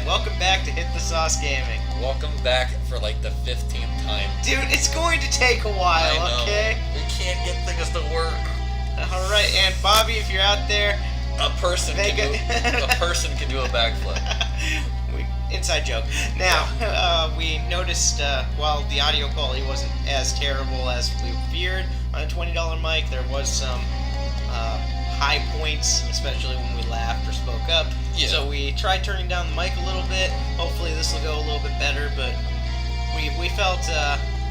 welcome back to Hit the Sauce Gaming. Welcome back for like the 15th time. Dude, it's going to take a while, I know. okay? We can't get things to work. Alright, and Bobby, if you're out there, A person can do a backflip. Inside joke. Now, we noticed while the audio quality wasn't as terrible as we feared on a $20 mic, there was some high points, especially when we laughed or spoke up. Yeah. So we tried turning down the mic a little bit. Hopefully this will go a little bit better, but we felt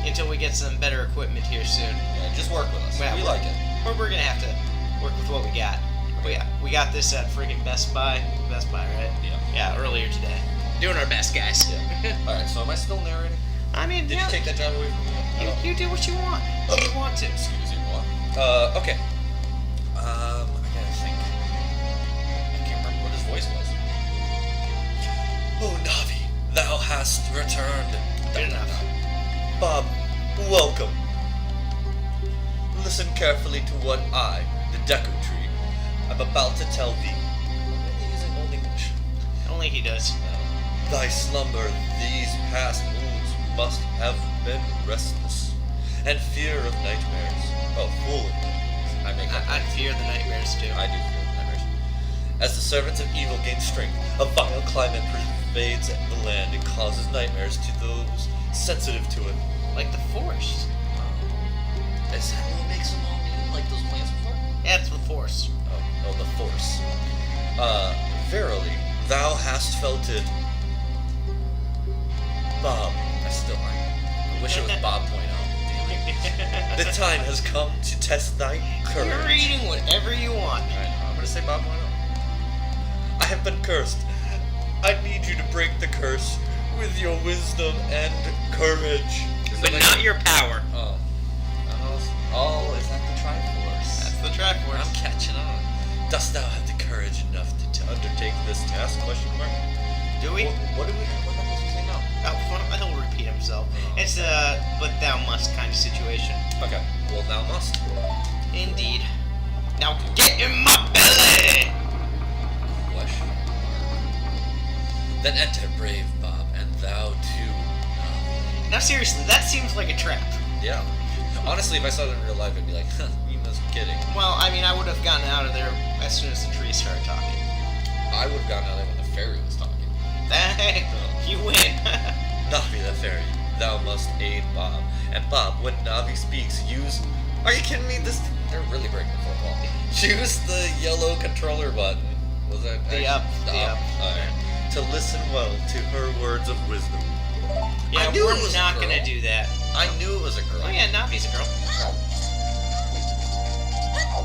until we get some better equipment here soon. Yeah, just work with us. Yeah, we like it. We're going to have to work with what we got. But yeah, we got this at freaking Best Buy. Best Buy, right? Yeah. Yeah, earlier today. Doing our best, guys. Yeah. Alright, so am I still narrating? I mean, Did you take that job away from me? You do what you want. If you want to. Excuse me, what? Okay. I gotta think. I can't remember what his voice was. Oh, Navi, thou hast returned. Good enough. Bob, welcome. Listen carefully to what I, the Deku Tree, am about to tell thee. I'm using Old English. Only he does. Thy slumber these past moons must have been restless, and fear of nightmares. Oh, full of nightmares. I fear the nightmares too. I do fear the nightmares. As the servants of evil gain strength, a vile climate pervades the land and causes nightmares to those sensitive to it. Like the Force. Is that what makes them all mean like those plants before? Yeah, it's the Force. Oh, the Force. Verily, thou hast felt it. Bob. I wish it was Bob 0.0. The time has come to test thy courage. You're reading whatever you want. I know, I'm gonna say Bob 0.0. I have been cursed. I need you to break the curse with your wisdom and courage. But not your power. Oh, is that the Triforce? That's the Triforce. I'm catching on. Dost thou have the courage enough to undertake this task? Question mark. Do we? What does he say now? Oh, he'll repeat himself. It's but thou must kind of situation. Okay. Well, thou must. Indeed. Now get in my belly! Question. Then enter, brave Bob, and thou too. Now seriously, that seems like a trap. Yeah. Honestly, if I saw that in real life, I'd be like, huh, you must be kidding. Well, I mean, I would have gotten out of there as soon as the tree started talking. I would have gotten out of there when the fairy was talking. Hey, you win. Navi the fairy, thou must aid Bob. And Bob, when Navi speaks, use... Are you kidding me? They're really breaking the fourth wall. Choose the yellow controller button. Was that... The up. Alright. To listen well to her words of wisdom. Yeah, we're not gonna do that. I knew it was a girl. Oh yeah, Navi's a girl.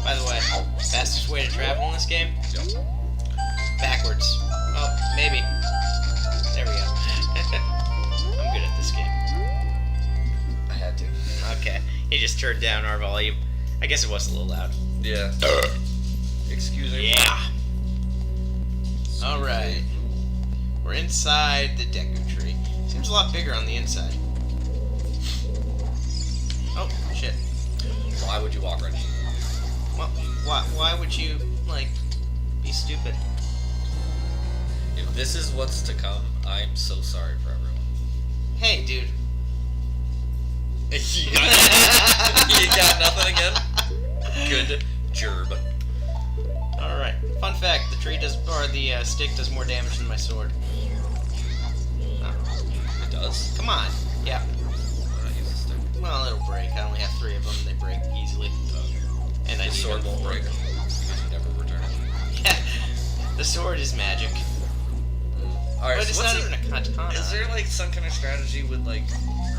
By the way, fastest way to travel in this game? Yep. Backwards. Oh, maybe. There we go. I'm good at this game. I had to. Okay. He just turned down our volume. I guess it was a little loud. Yeah. Excuse me. Yeah. Alright. We're inside the Deku Tree. Seems a lot bigger on the inside. Oh, shit. Why would you walk right into it? Well, why would you, like, be stupid? If this is what's to come, I'm so sorry for everyone. Hey, dude. You got nothing again? Good gerb. Alright. Fun fact, the tree does, or the stick does more damage than my sword. It does? Come on. Yeah. Why not use the stick? Well, it'll break. I only have 3 of them, and they break easily. And I The need sword won't break because you never return it. Yeah. The sword is magic. Alright, But so it's not even a katana. Is there like some kind of strategy with like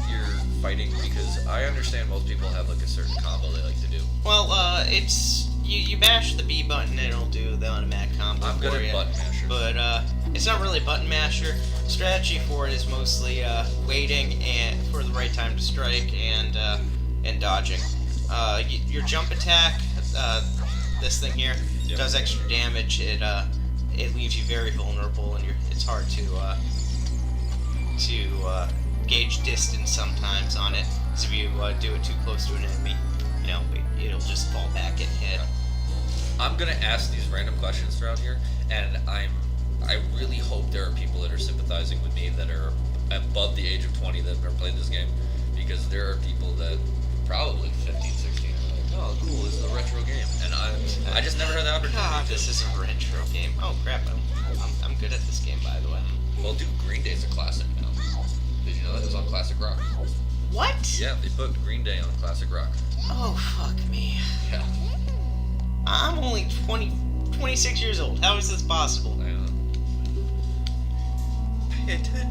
your fighting? Because I understand most people have like a certain combo they like to do. Well, it's you bash the B button and it'll do the automatic combo I'm good for at you. button masher. But it's not really button masher. Strategy for it is mostly waiting and for the right time to strike and dodging. Your jump attack, this thing here, Yep. does extra damage. It leaves you very vulnerable, and it's hard to gauge distance sometimes on it. Because if you do it too close to an enemy, you know, it'll just fall back and hit. I'm gonna ask these random questions throughout here, and I'm I really hope there are people that are sympathizing with me that are above the age of 20 that have never played this game, because there are people that probably 15, 16 are like, oh, cool, this is a retro game, and I just never had the opportunity. God, this is a retro game. Oh crap, I'm good at this game, by the way. Well, dude, Green Day's a classic now. Did you know that it was on Classic Rock? What? Yeah, they put Green Day on Classic Rock. Oh fuck me. Yeah. I'm only 26 years old. How is this possible? I know.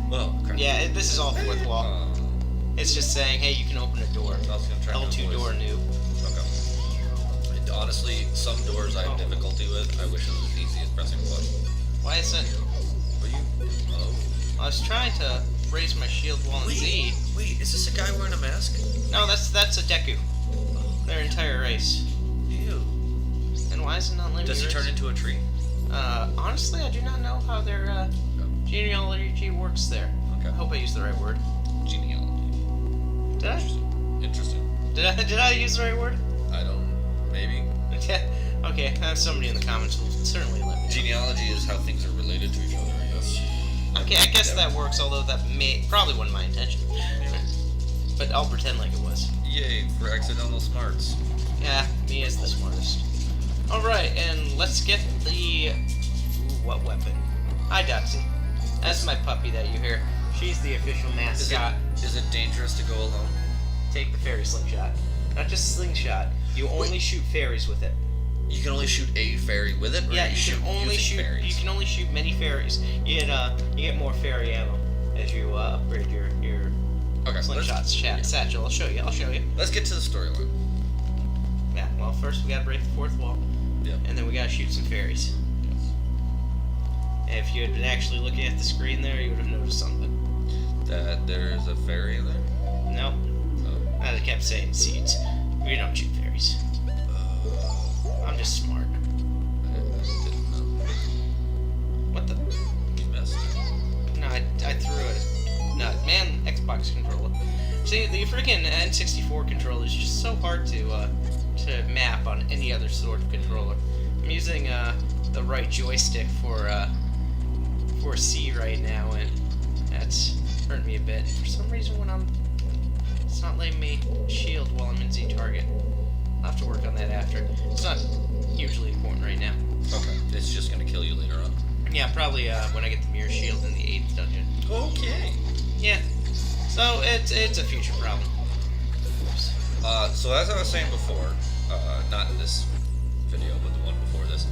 Well, crap. Yeah, this is all fourth wall. It's just saying, hey, you can open a door. I was gonna try L2 door noob. Okay. And honestly, some doors I have difficulty with. I wish it was as easy as pressing a button. Why is it? But you? Oh. I was trying to raise my shield while in Z. Wait, is this a guy wearing a mask? No, that's a Deku. Their entire race. Ew. And why is it not letting Does me he race? turn into a tree? Honestly, I do not know how their genealogy works there. Okay. I hope I used the right word. Genealogy. Did I? Interesting. Did I use the right word? I don't. Maybe. Okay, somebody in the comments will certainly let me know. Genealogy is how things are related to each other, I guess. Okay, I guess that works, although that probably wasn't my intention. But I'll pretend like it was. Yay for accidental smarts. Yeah, me is the smartest. Alright, and let's get the... Ooh, what weapon? Hi, Doxy. That's my puppy that you hear. She's the official mascot. Is it dangerous to go alone? Take the fairy slingshot. Not just slingshot. You only shoot fairies with it. You can only shoot a fairy with it, or Yeah, you can only shoot. fairies? You can only shoot many fairies. You get more fairy ammo as you upgrade your Okay, slingshot satchel. I'll show you. Let's get to the storyline. Yeah. Well, first we gotta break the fourth wall. Yeah. And then we gotta shoot some fairies. And if you had been actually looking at the screen there, you would have noticed something. That there's a fairy in there? Nope. Oh. I kept saying seeds. We don't shoot fairies. I'm just smart. I didn't know. What the? You missed. No, I threw it. No, man, Xbox controller. See, the freaking N64 controller is just so hard to map on any other sort of controller. I'm using the right joystick for C right now, and that's hurting me a bit. For some reason, it's not letting me shield while I'm in Z target. I'll have to work on that after. It's not hugely important right now. Okay. It's just gonna kill you later on. Yeah, probably when I get the mirror shield in the 8th dungeon. Okay. Yeah. So it's a future problem. Oops. So as I was saying before, not in this video, but the one before this,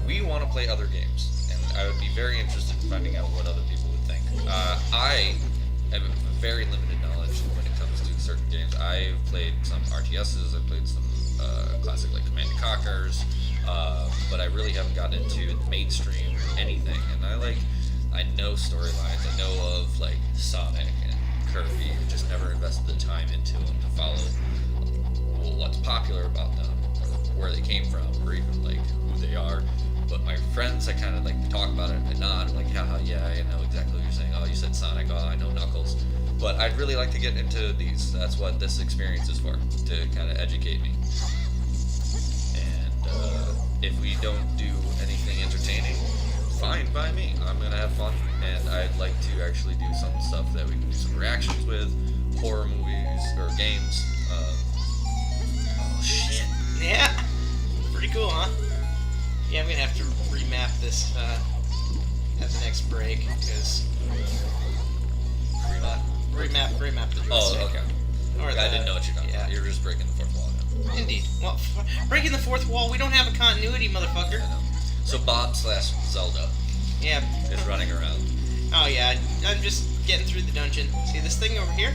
we want to play other games, and I would be very interested in finding out what other people would think. I have a very limited knowledge when it comes to certain games. I've played some RTSs, I've played some classic like Command & Conquers, but I really haven't gotten into mainstream anything. And I know storylines, I know of like Sonic and Kirby, I just never invested the time into them to follow what's popular about them, or where they came from, or even like who they are. But my friends, I kind of like talk about it and nod, like, haha, yeah, I know exactly what you're saying. Oh, you said Sonic, oh, I know Knuckles. But I'd really like to get into these. That's what this experience is for, to kind of educate me. And if we don't do anything entertaining, fine by me. I'm going to have fun, and I'd like to actually do some stuff that we can do some reactions with, horror movies, or games. Oh, shit. Yeah. Pretty cool, huh? Yeah, I'm gonna have to remap this at the next break because remap the joystick. Oh, okay. Or I didn't know what you're talking about. You're just breaking the fourth wall now. Indeed. Well, breaking the fourth wall, we don't have a continuity, motherfucker. I know. So Bob/Zelda Yeah. is running around. Oh yeah, I'm just getting through the dungeon. See this thing over here?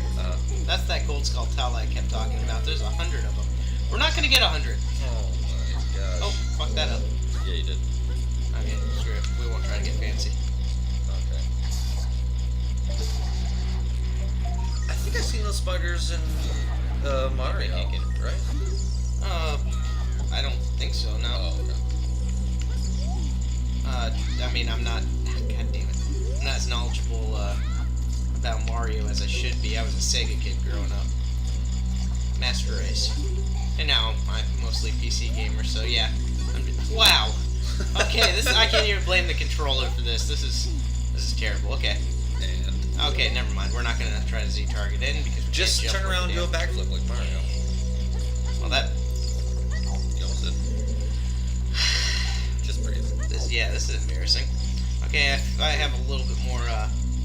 That's that gold skull Tala I kept talking about. There's 100 of them. We're not gonna get 100. Oh my gosh. Oh, fuck that up. Yeah, you did. Okay, screw it. We won't try to get fancy. Okay. I think I've seen those spiders in Mario, right? I don't think so, no. Oh, okay. I mean, I'm not... God damn it. I'm not as knowledgeable about Mario as I should be. I was a Sega kid growing up. Master Race. And now I'm mostly PC gamer, so yeah. Wow. Okay, I can't even blame the controller for this. This is terrible. Okay. And Okay, never mind. We're not gonna try to Z target in because we just can't jump turn around and do a over backflip like Mario. Well, that You almost did. Just breathe. this is embarrassing. Okay, I have a little bit more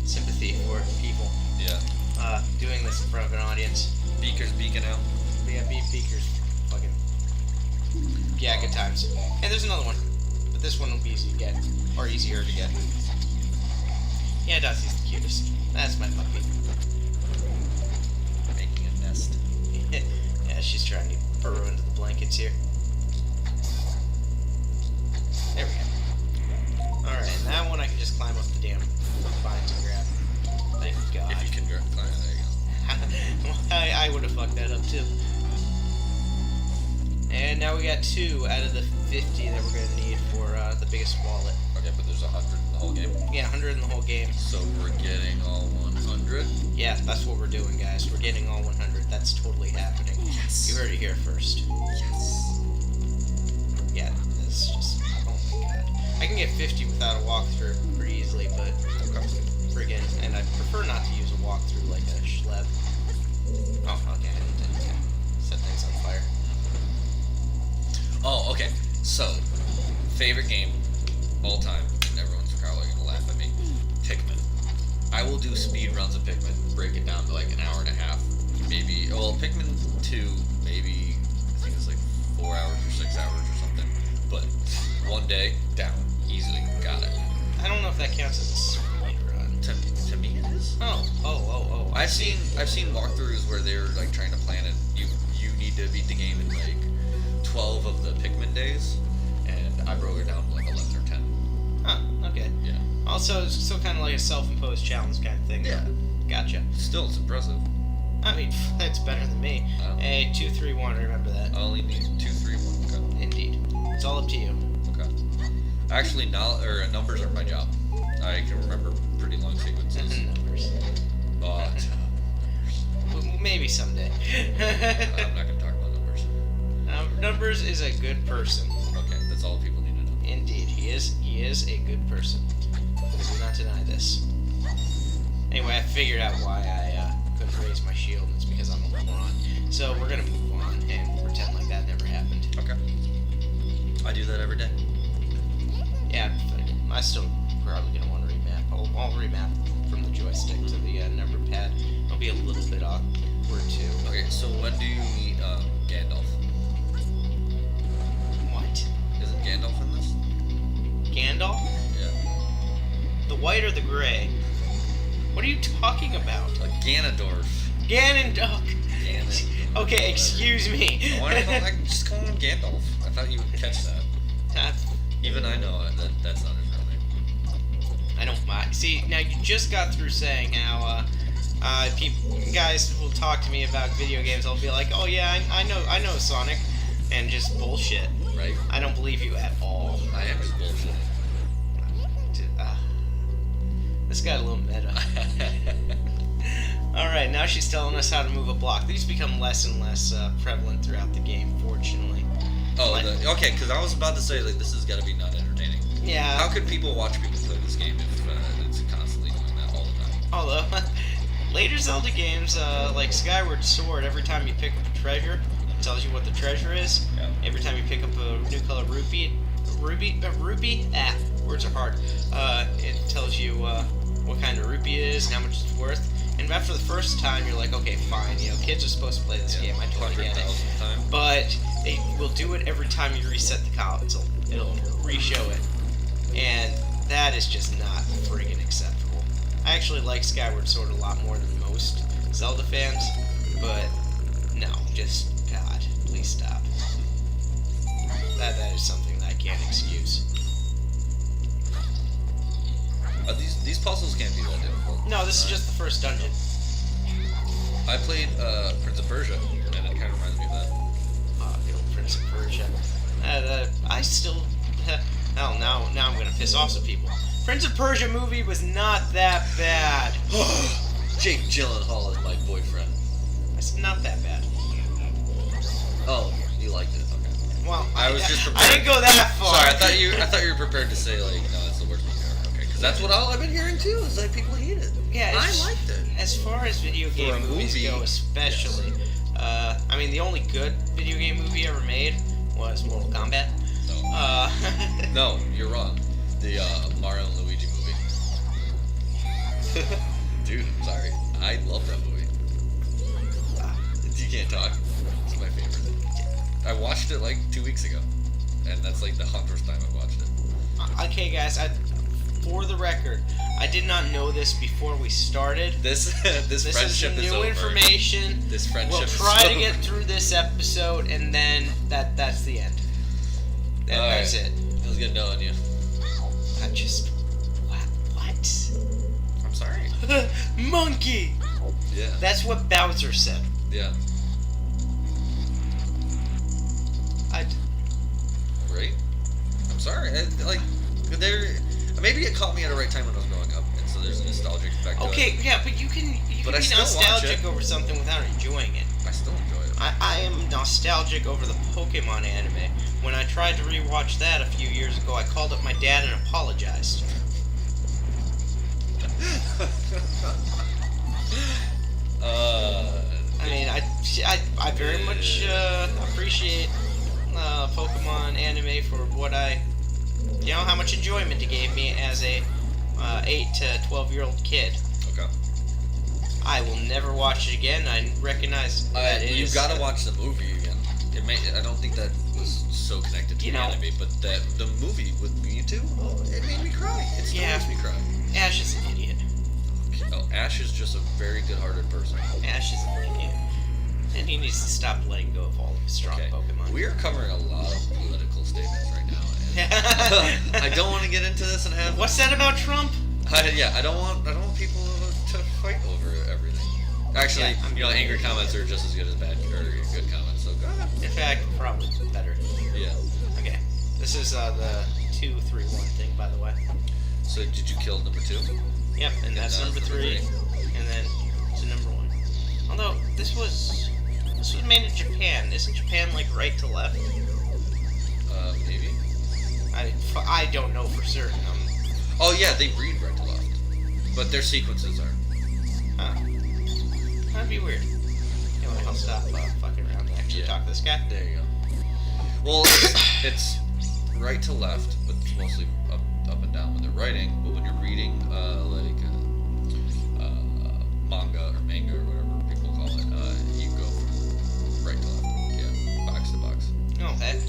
sympathy for people Yeah. doing this in front of an audience. Beaker's beacon out. Yeah, Beakers, fucking yeah, good times. Hey, there's another one, but this one will be easy to get, or easier to get. Yeah, Dotsy's the cutest. That's my puppy. Making a nest. Yeah, she's trying to burrow into the blankets here. There we go. Alright, and that one I can just climb up the damn vines and grab. Thank God. If you can direct climb, there you go. I would have fucked that up too. And now we got 2 out of the 50 that we're gonna need for the biggest wallet. Okay, but there's 100 in the whole game. Yeah, 100 in the whole game. So we're getting all 100. Yeah, that's what we're doing, guys. We're getting all 100. That's totally happening. Yes. You heard it here first. Yes. Yeah, that's just... Oh my god. I can get 50 without a walkthrough pretty easily, but... Okay. Friggin'... And I prefer not to use a walkthrough like a schleb. Oh, okay. I need to set things on fire. Oh, okay. So, favorite game all time, and everyone's probably gonna laugh at me. Pikmin. I will do speed runs of Pikmin, break it down to like an hour and a half, maybe. Well, Pikmin 2, maybe I think it's like 4 hours or 6 hours or something. But one day down, easily got it. I don't know if that counts as a speed run. To me, it is. Oh. I've seen walkthroughs where they're like trying to plan it. You need to beat the game in like 12 of the Pikmin days, and I broke it down to like 11 or 10. Huh, okay. Yeah. Also, it's still kind of like a self-imposed challenge kind of thing. Yeah. Gotcha. Still, it's impressive. I mean, it's better than me. Hey, 2, 3, 1, remember that. I only need 2, 3, 1. Okay. Indeed. It's all up to you. Okay. Actually, numbers are my job. I can remember pretty long sequences. Numbers. But Maybe someday. I'm not gonna talk about numbers. Numbers is a good person. Okay, that's all people need to know. Indeed, he is a good person. I do not deny this. Anyway, I figured out why I couldn't raise my shield, and it's because I'm a moron. So we're gonna move on and pretend like that never happened. Okay. I do that every day. Yeah, I still probably gonna want to remap. I'll remap from the joystick to the number pad. It'll be a little bit awkward too. Okay, so when do you meet Gandalf? What? Isn't Gandalf in this? Gandalf? Yeah. The white or the gray? What are you talking about? Ganondorf. Ganondorf. Ganon. Okay, excuse me. Why don't I just call him Gandalf? I thought you would catch that. Even I know that's not his real name. I don't mind. See, now you just got through saying how guys will talk to me about video games. I'll be like, oh yeah, I know Sonic, and just bullshit. Right. I don't believe you at all. I am just bullshit. This got a little meta. Alright, now she's telling us how to move a block. These become less and less prevalent throughout the game, fortunately. Oh, okay, because I was about to say, like, this has got to be not entertaining. Yeah. How could people watch people play this game if it's constantly doing that all the time? Although, later Zelda games, like Skyward Sword, every time you pick up a treasure, it tells you what the treasure is. Yeah. Every time you pick up a new color ruby, words are hard. It tells you what kind of rupee it is and how much it's worth. And after the first time, you're like, okay, fine, kids are supposed to play this game, I totally get it. Times. But it will do it every time you reset the console. It'll re-show it. And that is just not friggin' acceptable. I actually like Skyward Sword a lot more than most Zelda fans, but no, just, God, please stop. That is something that I can't excuse. These puzzles can't be that difficult. No, this is just the first dungeon. I played Prince of Persia, and it kind of reminds me of that. Good old Prince of Persia. I still... Hell, now I'm gonna piss off some people. Prince of Persia movie was not that bad. Jake Gyllenhaal is my boyfriend. It's not that bad. Oh, you liked it, okay. Well, I was just I prepared. didn't go that far. Sorry, I thought you were prepared to say like, no, it's the worst movie ever. Okay, because that's what all I've been hearing too. Is like people hate it. Yeah, I liked it. As far as video game a movies movie, go, especially, I mean, the only good video game movie ever made was Mortal Kombat. No. No, you're wrong. The Mario and Luigi movie. Dude, I'm sorry. I love that movie. You can't talk. It's my favorite. I watched it like 2 weeks ago, and that's like the 100th time I watched it. Okay, guys. For the record, I did not know this before we started. This friendship is is new over. information. This friendship. We'll try to get through this episode, and then that's the end. That's it. It was good knowing you. I just what? I'm sorry. Monkey. Yeah. That's what Bowser said. Yeah. Right? I'm sorry. Maybe it caught me at the right time when I was growing up, and so there's a nostalgic effect. Okay, yeah, but you can be nostalgic over something without enjoying it. I still enjoy it. I am nostalgic over the Pokemon anime. When I tried to rewatch that a few years ago, I called up my dad and apologized. I mean, I very much appreciate Pokemon anime for what how much enjoyment it gave me as a 8 to 12-year-old kid. Okay. I will never watch it again. I recognize that it you is. gotta watch the movie again. I don't think that was so connected to the anime, but the movie with Mewtwo, it made me cry. It still makes me cry. Ash is an idiot. Oh, Ash is just a very good-hearted person. Ash is an idiot. And he needs to stop letting go of all of his strong Pokemon. We are covering a lot of political statements right now, and I don't want to get into this and have. What's that about Trump? I don't want people to fight over everything. Actually, angry comments are just as good as bad or good comments. So go ahead. In fact, probably better. Yeah. Okay. This is the 2, 3, 1 thing, by the way. So did you kill number 2? Yep, and that's number 3, and then to number 1. Although this was made in Japan. Isn't Japan like right to left? Maybe. I don't know for certain. Oh yeah, they read right to left, but their sequences are. That'd be weird. Anyway, I'll stop fucking around and actually talk to this guy. There you go. Well, it's right to left, but it's mostly up and down when they're writing. But when you're reading, manga or manga or whatever people call it, you go from right to left. Yeah, box to box. Oh, heck.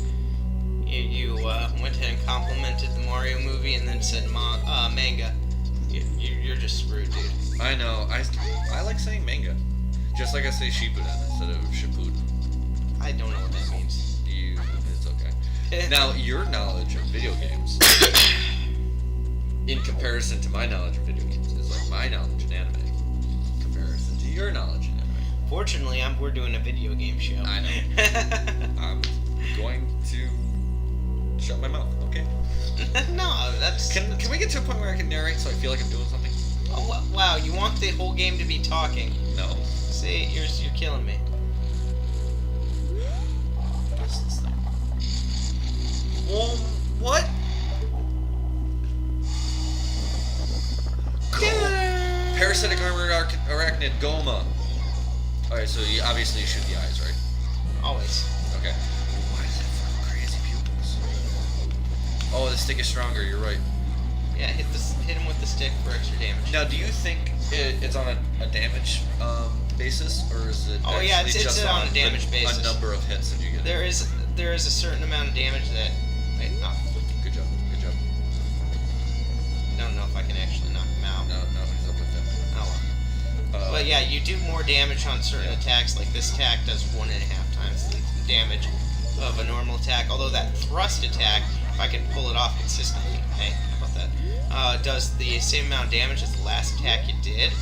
You went ahead and complimented the Mario movie and then said manga. You're just screwed, dude. I know. I like saying manga. Just like I say Shippuden instead of Shippuden. I don't know what that means. It's okay. Now, your knowledge of video games, in comparison to my knowledge of video games, is like my knowledge in anime. In comparison to your knowledge in anime. Fortunately, we're doing a video game show. I know. I'm going to shut my mouth. Okay. No, that's. Can we get to a point where I can narrate so I feel like I'm doing something? Oh wow! You want the whole game to be talking? No. See, you're killing me. What's this thing? Well, what? Parasitic armored arachnid Goma. Alright, so you obviously shoot the eyes, right? Always. Okay. Why does it fucking crazy pupils? Oh, the stick is stronger, you're right. Yeah, hit him with the stick for extra damage. Now, do you think it's on a damage basis, or is it it's just on a damage basis? A number of hits that you get? There is a certain amount of damage that. Wait, no. Good job. I don't know if I can actually knock him out. No, he's up with that. Oh well. But yeah, you do more damage on certain attacks. Like this attack does 1.5 times the damage of a normal attack. Although that thrust attack, if I can pull it off consistently, hey, how about that? Does the same amount of damage as the last attack you did.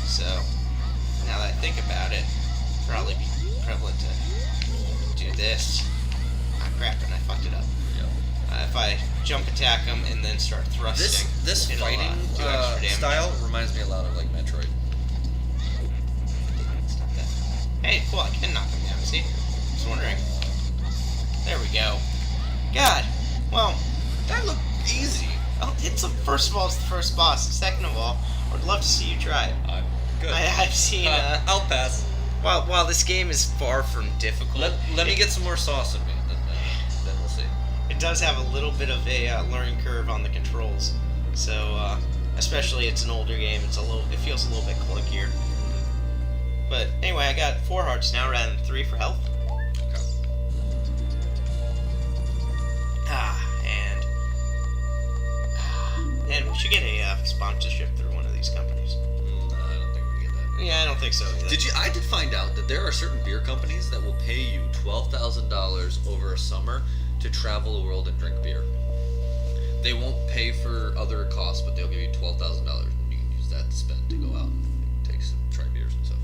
So now that I think about it, probably be prevalent to do this. Ah, crap, and I fucked it up. If I jump attack him and then start thrusting, this it'll, fighting do extra damage. style reminds me a lot of like Metroid. Stop that. Hey, cool! I can knock him down. See? Just wondering. There we go. God. Well, That looked easy. first of all, it's the first boss. And second of all, I would love to see you try it. I'm good. I've seen. I'll pass. While this game is far from difficult, Let me get some more sauce in me, then we'll see. it does have a little bit of a learning curve on the controls. So, especially it's an older game, it feels a little bit clunkier. But anyway, I got 4 hearts now rather than 3 for health. Okay. And we should get a sponsorship through one of these companies. I don't think we can get that. Yeah, I don't think so either. I did find out that there are certain beer companies that will pay you $12,000 over a summer to travel the world and drink beer. They won't pay for other costs, but they'll give you $12,000, and you can use that to spend to go out and try beers and stuff.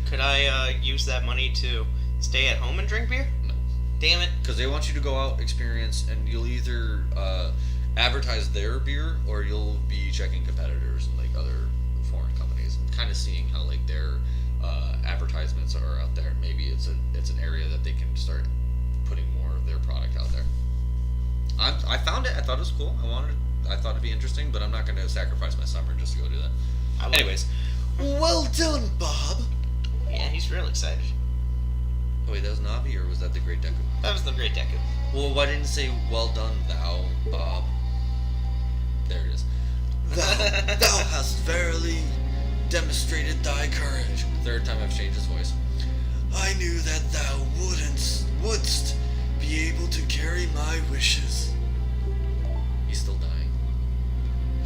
Could I use that money to stay at home and drink beer? No. Damn it. Because they want you to go out, experience, and you'll either advertise their beer or you'll be checking competitors and like other foreign companies and kind of seeing how like their advertisements are out there. Maybe it's an area that they can start putting more of their product out there. I found it. I thought it was cool. I thought it'd be interesting, but I'm not going to sacrifice my summer just to go do that. Anyways, well done, Bob. Yeah, he's real excited. Oh, wait, that was Navi, or was that the Great Deku? That was the Great Deku. Well, why didn't it say, well done, thou, Bob? There it is. Thou hast verily demonstrated thy courage. Third time I've changed his voice. I knew that thou wouldst be able to carry my wishes. He's still dying.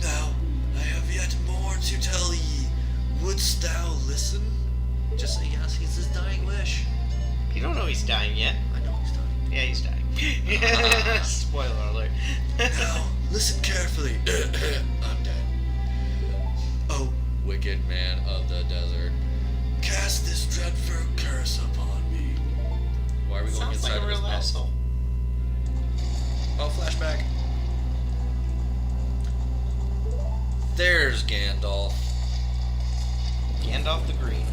Now, I have yet more to tell ye. Wouldst thou listen? Just say yes, he's his dying wish. You don't know he's dying yet. I know he's dying. Yeah, he's dying. Spoiler alert. Now, listen carefully. I'm dead. Oh, wicked man of the desert. Cast this dreadful curse upon me. Why are we going Sounds inside like a of his real mouth? asshole. Oh, flashback. There's Gandalf. Gandalf the Green.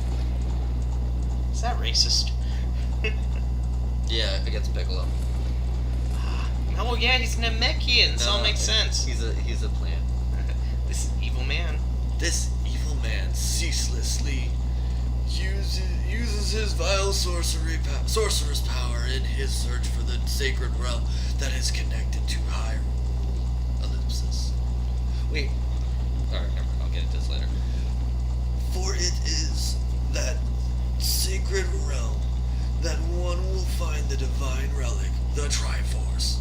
Is that racist? Yeah, against Piccolo. Oh yeah, he's an Namekian, so it makes sense. He's a plant. This evil man. This evil man ceaselessly uses his vile sorcerer's power in his search for the sacred realm that is connected to Hyrule. Ellipsis. Wait. Alright, never mind. I'll get into this later. For it is that sacred realm that one will find the divine relic, the Triforce,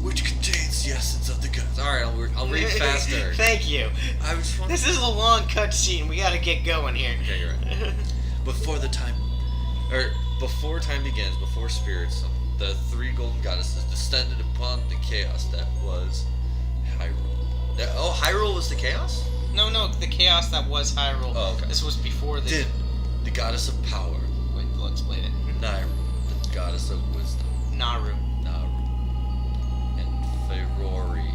which contains the essence of the gods. Alright, I'll read faster. Thank you. I just want This is a long cutscene. We gotta get going here. Okay, you're right. Before time begins, before spirits, the 3 golden goddesses descended upon the chaos that was Hyrule. Hyrule was the chaos? No, the chaos that was Hyrule. Oh, okay. This was before the... Din, the goddess of power. Wait, we'll explain it. Nairu, the goddess of wisdom. Naru. And Ferori.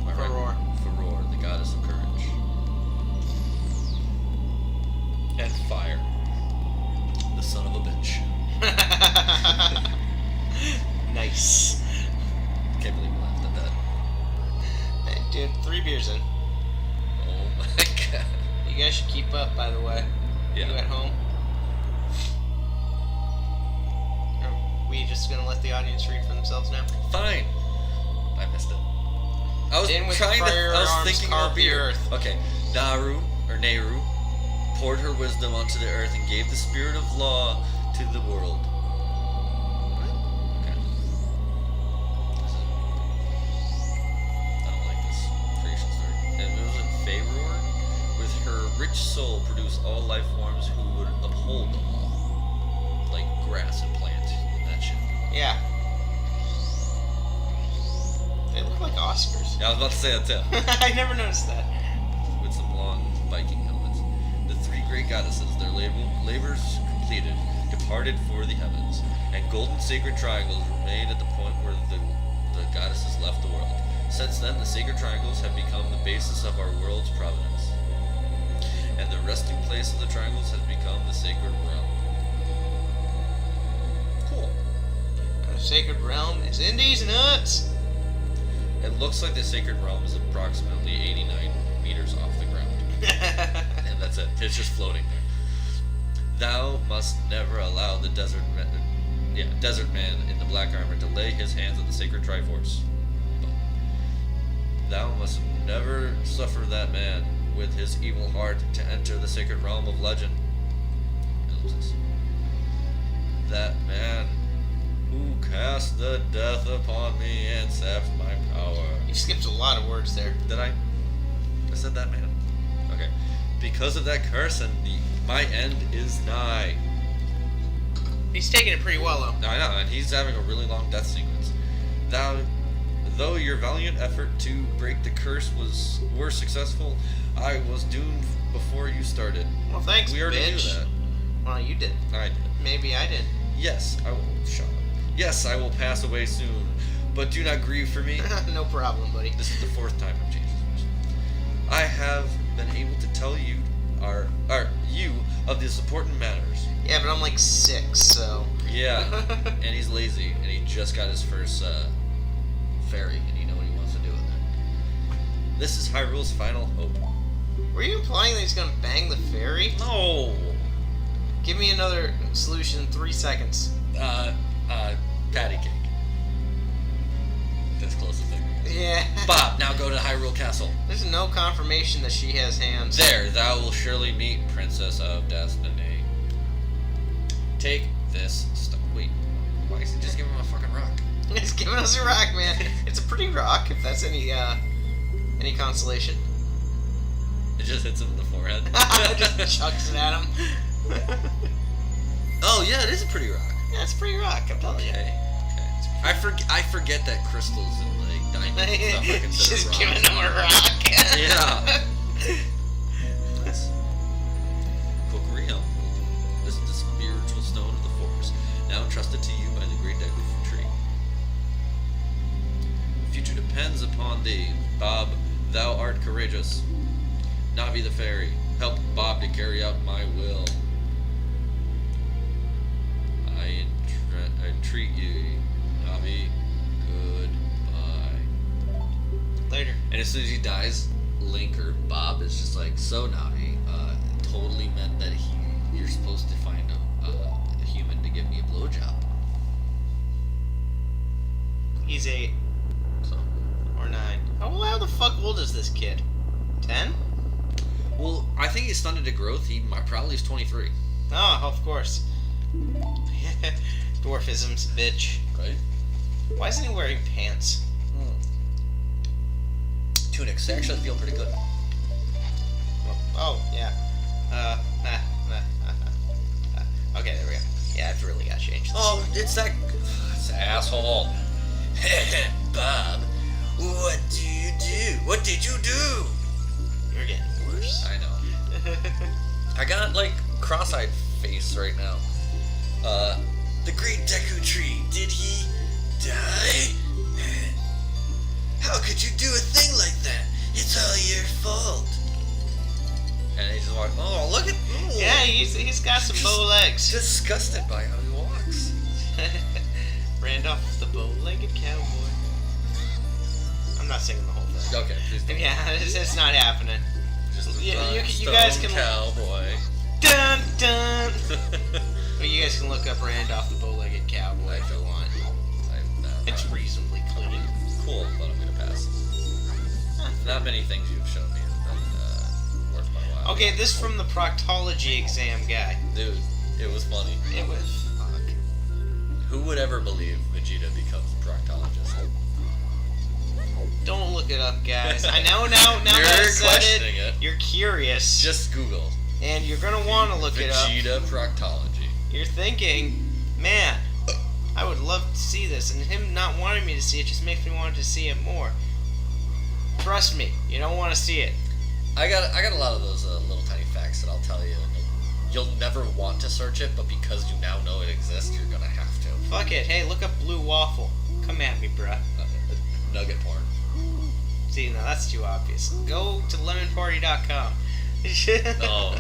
Am I right? Feror, the goddess of courage. And fire, the son of a bitch. Nice. Can't believe we laughed at that. Hey, dude, 3 beers in. Oh my god. You guys should keep up, by the way. Yeah. You at home? Are we just gonna let the audience read for themselves now? Fine. I missed it. I was In with trying to. I was firearms, thinking carve of the beer. earth. Okay, Nehru poured her wisdom onto the earth and gave the spirit of law to the world. Okay. I don't like this creation story. And it was in Faeror, with her rich soul, produce all life forms who would uphold the law, like grass and plants and that shit. Yeah. They look like Oscars. Yeah, I was about to say that too. I never noticed that. With some long Viking helmets. The 3 great goddesses, their labors completed, departed for the heavens, and golden sacred triangles remained at the point where the goddesses left the world. Since then, the sacred triangles have become the basis of our world's providence, and the resting place of the triangles has become the sacred realm. Cool. Sacred Realm is in these nuts. It looks like the Sacred Realm is approximately 89 meters off the ground. And that's it. It's just floating there. Thou must never allow the desert man in the black armor to lay his hands on the sacred Triforce. Thou must never suffer that man with his evil heart to enter the sacred realm of legend. Ellipsis. That man who cast the death upon me and sapped my power. You skipped a lot of words there. Did I? I said that man. Okay. Because of that curse, and my end is nigh. He's taking it pretty well, though. I know, and he's having a really long death sequence. Though your valiant effort to break the curse were successful, I was doomed before you started. Well, thanks, We already bitch. knew that. Well, you did. I did. Maybe I did. Yes, I will. Shut up. Yes, I will pass away soon, but do not grieve for me. No problem, buddy. This is the fourth time I've changed this version. I have been able to tell you, you of these important matters. Yeah, but I'm like 6, so... Yeah, and he's lazy, and he just got his first fairy, and you know what he wants to do with it. This is Hyrule's final hope. Were you implying that he's gonna bang the fairy? No! Give me another solution in 3 seconds. Patty cake. That's close as it. Yeah. Bob, now go to Hyrule Castle. There's no confirmation that she has hands. There, thou will surely meet Princess of Destiny. Take this stuff. Wait, why is he just giving him a fucking rock? He's giving us a rock, man. It's a pretty rock, if that's any consolation. It just hits him in the forehead. Just chucks it at him. Oh yeah, it is a pretty rock. Yeah, it's a pretty rock, I'm telling you. Okay. I forget that crystals and like diamonds and stuff are considered Just rocks. giving him a rock. Yeah. Nice. Ocarina. This is the spiritual stone of the forest, now entrusted to you by the great Deku tree. The future depends upon thee, Bob. Thou art courageous. Navi the fairy, help Bob to carry out my will. I entreat you, Navi. Goodbye. Later. And as soon as he dies, Link or Bob is just like, so Navi, totally meant that you're supposed to find a human to give me a blowjob. He's 8. So, Or 9. How the fuck old is this kid? 10? well, I think he's stunted to growth. He probably is 23, Oh, of course. Dwarfism's a bitch. right? Why isn't he wearing pants? Tunics. They actually feel pretty good. Oh, yeah. Okay, there we go. Yeah, I've really got to change this. Oh, it's that asshole. Bob, what do you do? What did you do? You're getting worse. I know. I got like cross-eyed face right now. The great Deku tree, did he die? How could you do a thing like that? It's all your fault. And he's just like, oh, look at Yeah, he's got some bow legs. disgusted by how he walks. Randolph the bow-legged cowboy. I'm not singing the whole thing. Okay, please don't. Yeah, it's not happening. Just a Yeah, you rhinestone guys can- cowboy. Dun dun. Well, you guys can look up Randolph the bow-legged cowboy if you want. It's reasonably clean. Cool, but I'm gonna pass. Not many things you've shown me have been worth my while. Okay, this from the proctology exam guy. Dude, it was funny. It was fuck. Who would ever believe Vegeta becomes a proctologist? Don't look it up, guys. I know now You're that I said questioning it. you're curious, Just Google and you're gonna want to look it up. Vegeta proctology. You're thinking, man, I would love to see this, and him not wanting me to see it just makes me want to see it more. Trust me, you don't want to see it. I got a lot of those little tiny facts that I'll tell you. You'll never want to search it, but because you now know it exists, you're gonna have to. Fuck it. Hey, look up blue waffle. Come at me, bruh. Nugget porn. See, now that's too obvious. Go to lemonparty.com. No.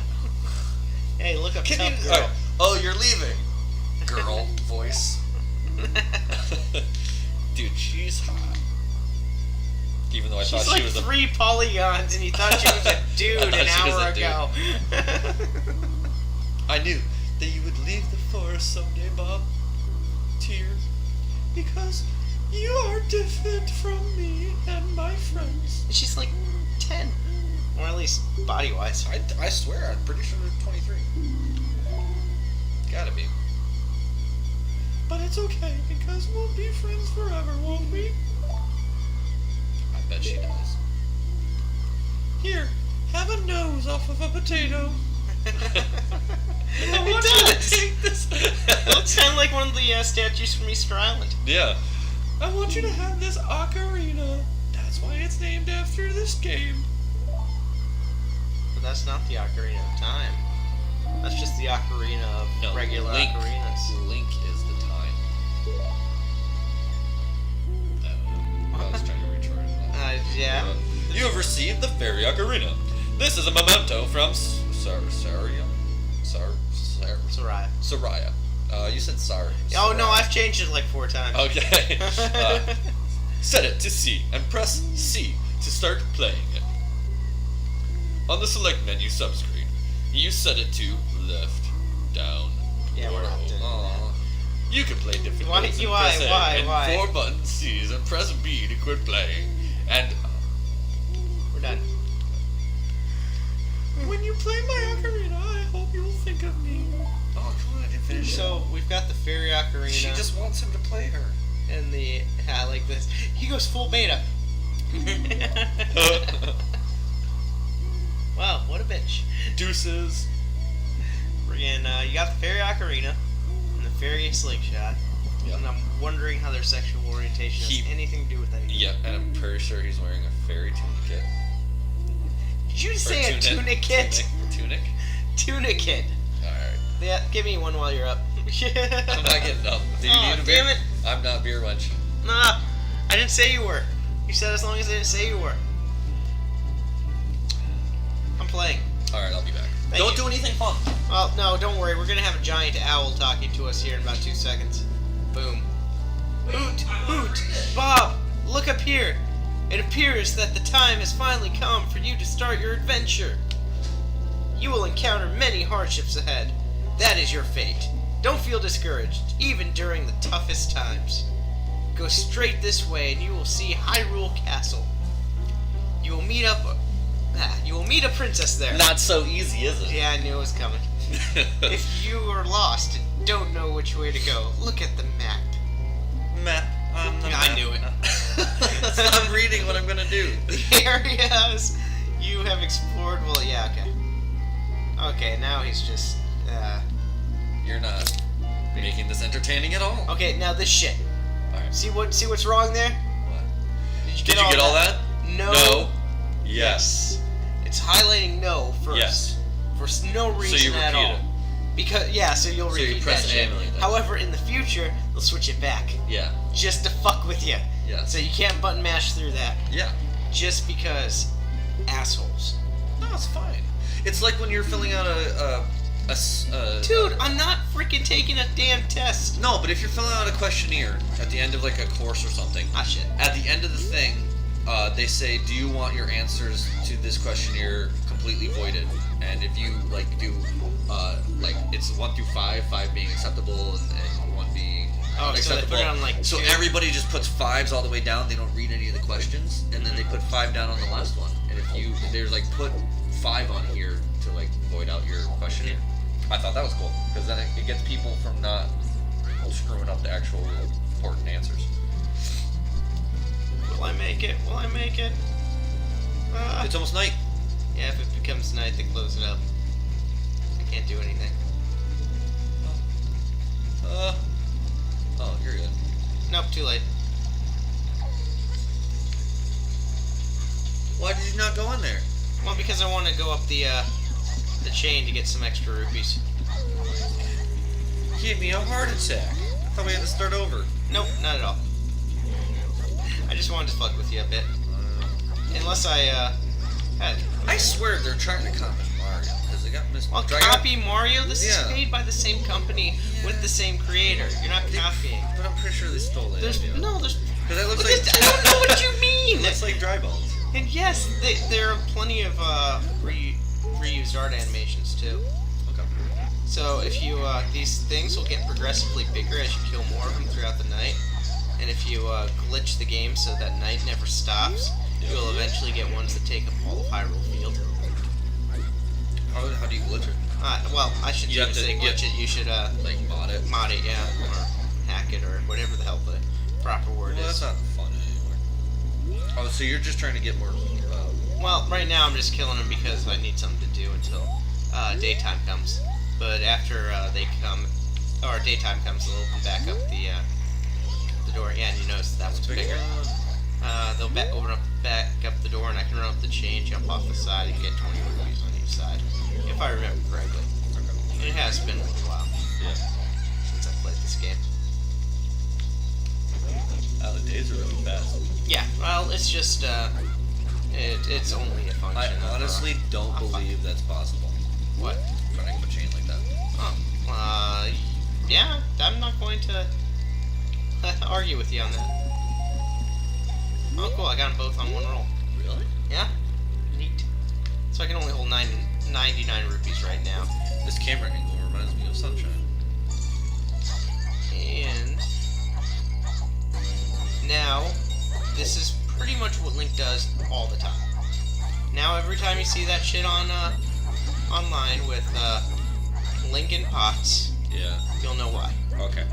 Hey, look up Can Tough you? Girl. Oh, you're leaving. Girl voice. Dude, she's hot. Even though I thought She's like she was 3 polygons, and you thought she was a dude an hour ago. I knew that you would leave the forest someday, Bob. Tears. Because you are different from me and my friends. She's like 10. Or at least body-wise. I swear, I'm pretty sure they're 23. Gotta be. But it's okay, because we'll be friends forever, won't we? I bet she does. Here, have a nose off of a potato. I want you to take this. Don't sound like one of the statues from Easter Island. Yeah. I want you to have this ocarina. That's why it's named after this game. But that's not the Ocarina of Time. That's just the Ocarina of regular Link. ocarinas. Link is the time. I was trying to retort it. Yeah. You have received the fairy ocarina. This is a memento from Soraya. You said sorry. Oh no, I've changed it like 4 times. Okay. Set it to C and press C to start playing it. On the select menu subscreen, you set it to left, down. Yeah, we're not doing that. You can play different Why- notes and why- press A why- and why? 4 button C's and press B to quit playing. And We're done. when you play my ocarina, I hope you'll think of me. Oh, come on, I didn't finish So we've got the fairy ocarina. She just wants him to play her. and the like this. He goes full beta. Wow, what a bitch. Deuces. Friggin', you got the fairy ocarina and the fairy slingshot. Yep. And I'm wondering how their sexual orientation has anything to do with anything. Yeah, and I'm pretty sure he's wearing a fairy tunicate. Did you say a tunicate? Tunic? Tunicate. Alright. Yeah, give me one while you're up. I'm not getting up. Do you need a beer? Damn it. I'm not beer wench. Nah, I didn't say you were. You said as long as I didn't say you were. I'm playing. Alright, I'll be back. Thank Don't you. do anything fun. Well, no, don't worry. We're gonna have a giant owl talking to us here in about 2 seconds. Boom. Hoot! Hoot! Bob, look up here. It appears that the time has finally come for you to start your adventure. You will encounter many hardships ahead. That is your fate. Don't feel discouraged, even during the toughest times. Go straight this way and you will see Hyrule Castle. You will meet a princess there. Not so easy, is it? Yeah, I knew it was coming. If you are lost and don't know which way to go, look at the map. Map. I knew it. Stop reading what I'm gonna do. The areas you have explored. Well, yeah, okay. Okay, now he's just. You're not making this entertaining at all. Okay, now this shit. Alright. See what's wrong there? What? Did you Did you get all that? No. No. Yes. It's highlighting no first. Yes. For no reason So you at repeat all. it. Because so you'll So you repeat press that shit. manually then. However, in the future, they'll switch it back Yeah. just to fuck with you. Yes. So you can't button mash through that Yeah. just because assholes. No, it's fine. It's like when you're filling out Dude, I'm not freaking taking a damn test. No, but if you're filling out a questionnaire at the end of like a course or something, Ah shit. at the end of the thing, they say, "Do you want your answers to this questionnaire completely voided?" And if you like do, like it's 1 through 5, 5 being acceptable and 1 being Oh, so they acceptable. put it on like So 2. everybody just puts 5s all the way down. They don't read any of the questions, and then they put 5 down on the last one. And if there's like put 5 on here to like void out your questionnaire. I thought that was cool because then it gets people from not screwing up the actual important answers. Will I make it? Will I make it? It's almost night. Yeah, if it becomes night, they close it up. I can't do anything. Oh, you're good. Nope, too late. Why did you not go in there? Well, because I want to go up the chain to get some extra rupees. Give me a heart attack. I thought we had to start over. Nope, not at all. I just wanted to fuck with you a bit. Unless I had. I swear they're trying to copy Mario because They got Miss. Well, copy Mario. This is Yeah. made by the same company with the same creator. You're not copying. But I'm pretty sure they stole it. There's Because no. There's. that looks Look like. at, I don't know what you mean. It looks like dry balls. And yes, there are plenty of reused art animations too. Okay. So if you these things will get progressively bigger as you kill more of them throughout the night, and if you glitch the game so that night never stops, you'll eventually get ones that take up all of Hyrule Field. How do you glitch it? Well, I should You have to say glitch it. You should Like mod it. mod it, yeah, or hack it, or whatever the hell the proper word Well, is. that's not fun anymore. Oh, so you're just trying to get more. Well, right now I'm just killing them because I need something to do until daytime comes. But after they come, or daytime comes, they'll open back up the door. Yeah, and you notice that one's bigger. They'll open up back up the door, and I can run up the chain, jump off the side, and get 20 rupees on each side, if I remember correctly. And it has been a little while Yeah. since I played this game. Oh, the days are really fast. Yeah, well, it's just it's only a function. I honestly don't believe that's possible. What? Running up a chain like that. Oh, yeah, I'm not going to argue with you on that. Oh, cool, I got them both on one roll. Really? Yeah? Neat. So I can only hold 99 rupees right now. This camera angle reminds me of Sunshine. And now, this is pretty much what Link does all the time. Now, every time you see that shit on online with Link in pots, Yeah. you'll know why. Okay.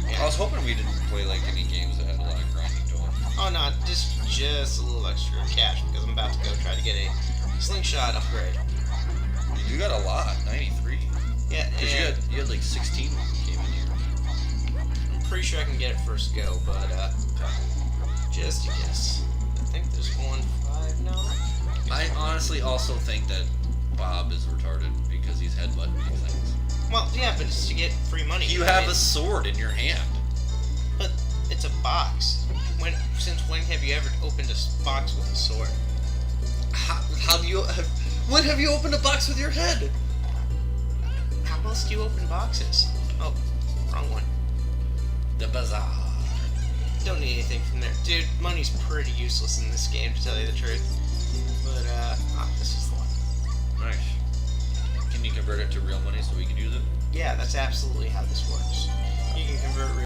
Yeah. I was hoping we didn't play like any games that had a lot of grinding to them. Oh no, just a little extra cash because I'm about to go try to get a slingshot upgrade. You got a lot, 93. Yeah, Because and you had like 16 when you came in here. I'm pretty sure I can get it first go, but just a guess. I think there's 1-5 now. I honestly also think that Bob is retarded because he's headbutting these things. Well, yeah, but it's to get free money. You right? have a sword in your hand. But it's a box. Since when have you ever opened a box with a sword? How do you have? When have you opened a box with your head? How else do you open boxes? Oh, wrong one. The bazaar. Don't need anything from there. Dude, money's pretty useless in this game, to tell you the truth. But, this is the one. Nice. Can you convert it to real money so we can use it? Yeah, that's absolutely how this works. You can convert